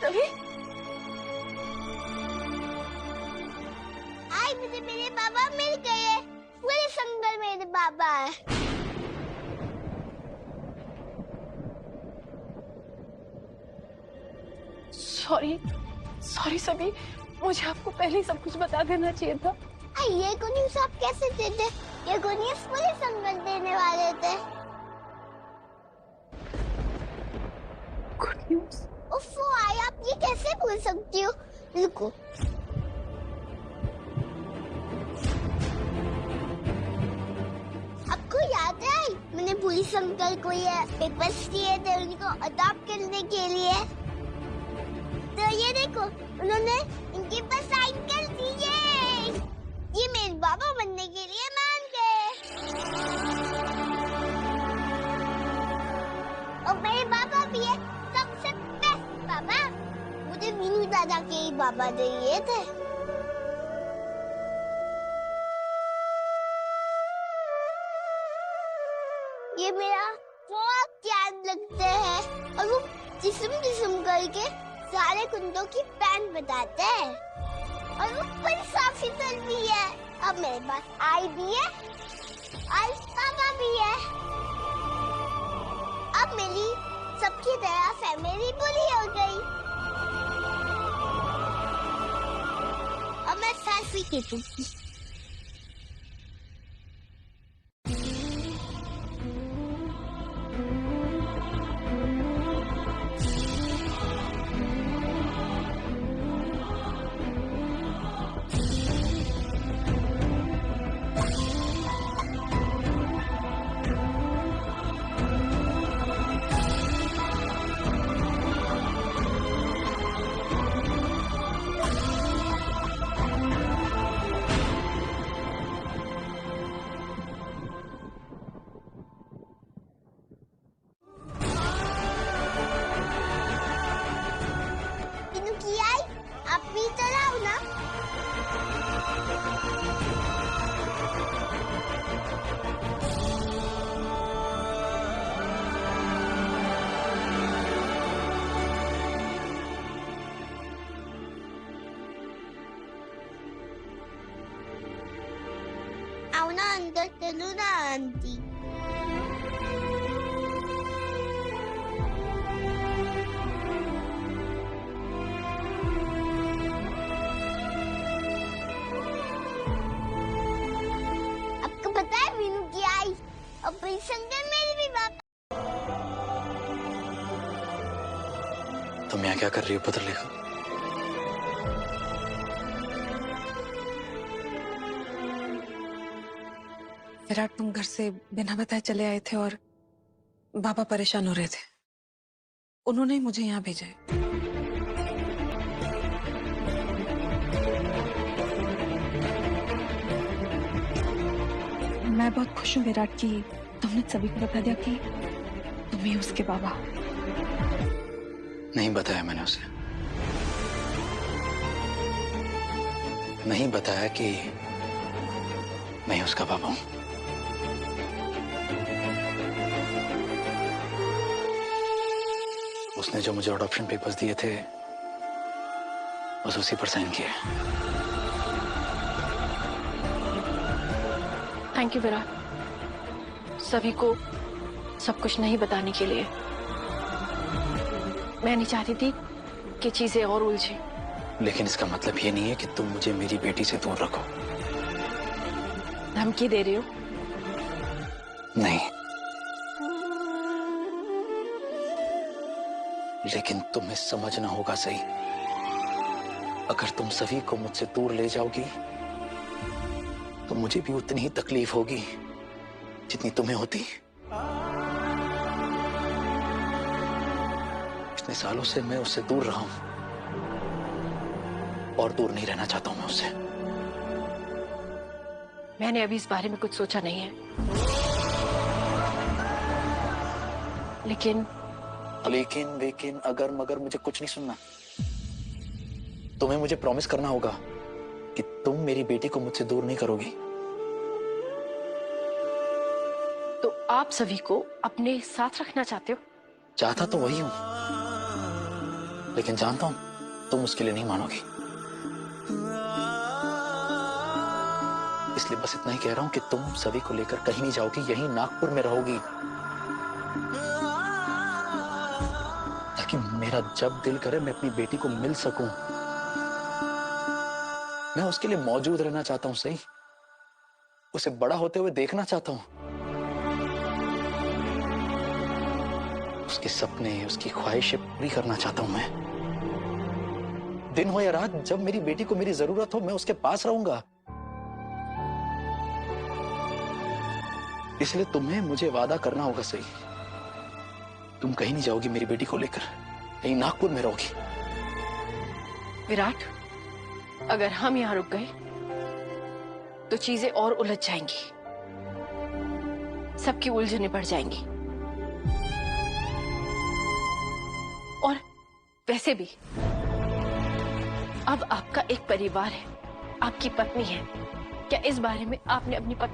सभी आई मुझे मेरे बाबा मिल गए। पूरे जंगल मेरे बाबा है। सॉरी सॉरी सभी, मुझे आपको पहले ही सब कुछ बता देना चाहिए था। ये गुड न्यूज़ आप कैसे दे दे? ये गुड न्यूज़ पूरे जंगल देने वाले थे। Good news? उफ़ो आई, आप ये कैसे भूल सकती हो? रुको। आपको याद है मैंने पुलिस अंकल को ये पेपर्स दिए थे उनको अडॉप्ट करने के लिए। तो ये देखो उन्होंने इनके पास साइन कर दिए। ये मेरे बाबा बनने के लिए मान गए। और मेरे बाबा भी है सबसे बेस्ट बाबा। मुझे मीनू दादा के ही बाबा दिए थे। ये मेरा बहुत ध्यान रखते हैं और वो जिस्म जिस्म करके सारे कुंडों की पैन बताते हैं और वो बड़ी साफ सुथरी भी है। अब मेरे पास आई भी है और पापा भी है। अब मेरी सबकी तरह फैमिली पूरी हो गई। अब मैं सेल्फी खींचूंगी। आप भी चलाओ ना। आओ ना अंदर चलो ना आंटी। आपको पता है मीनू की आई ऑपरेशन कर मेरी भी बात। तुम यहाँ क्या कर रही हो पुतलेखा? विराट, तुम घर से बिना बताए चले आए थे और बाबा परेशान हो रहे थे। उन्होंने ही मुझे यहाँ भेजा है। मैं बहुत खुश हूँ विराट कि तुमने सभी को बता दिया कि तुम ही उसके बाबा। नहीं बताया मैंने उसे। नहीं बताया कि मैं उसका बाबा हूं। उसने जो मुझे अडॉप्शन पेपर्स दिए थे बस उसी पर साइन किया। थैंक यू विराट, सभी को सब कुछ नहीं बताने के लिए। मैं नहीं चाहती थी कि चीजें और उलझे। लेकिन इसका मतलब ये नहीं है कि तुम मुझे मेरी बेटी से दूर रखो। धमकी दे रही हो? नहीं, लेकिन तुम्हें समझना होगा सही। अगर तुम सभी को मुझसे दूर ले जाओगी तो मुझे भी उतनी ही तकलीफ होगी जितनी तुम्हें होती। इतने सालों से मैं उससे दूर रहा हूं और दूर नहीं रहना चाहता हूं मैं उससे। मैंने अभी इस बारे में कुछ सोचा नहीं है, लेकिन लेकिन अगर मगर मुझे कुछ नहीं सुनना। तुम्हें मुझे प्रॉमिस करना होगा कि तुम मेरी बेटी को मुझसे दूर नहीं करोगी। तो आप सभी को अपने साथ रखना चाहते हो? चाहता तो वही हूं, लेकिन जानता हूं तुम उसके लिए नहीं मानोगी, इसलिए बस इतना ही कह रहा हूं कि तुम सभी को लेकर कहीं नहीं जाओगी, यहीं नागपुर में रहोगी, ताकि मेरा जब दिल करे मैं अपनी बेटी को मिल सकूं। मैं उसके लिए मौजूद रहना चाहता हूं, सही, उसे बड़ा होते हुए देखना चाहता हूं। उसके सपने, उसकी ख्वाहिशें पूरी करना चाहता हूं मैं। दिन हो या रात, जब मेरी बेटी को मेरी जरूरत हो मैं उसके पास रहूंगा। इसलिए तुम्हें मुझे वादा करना होगा, सही, तुम कहीं नहीं जाओगी मेरी बेटी को लेकर, यहीं नागपुर में रहोगी। विराट, अगर हम यहां रुक गए तो चीजें और उलझ जाएंगी, सबकी उलझनें बढ़ जाएंगी। और वैसे भी अब आपका एक परिवार है, आपकी पत्नी है। क्या इस बारे में आपने अपनी पत्नी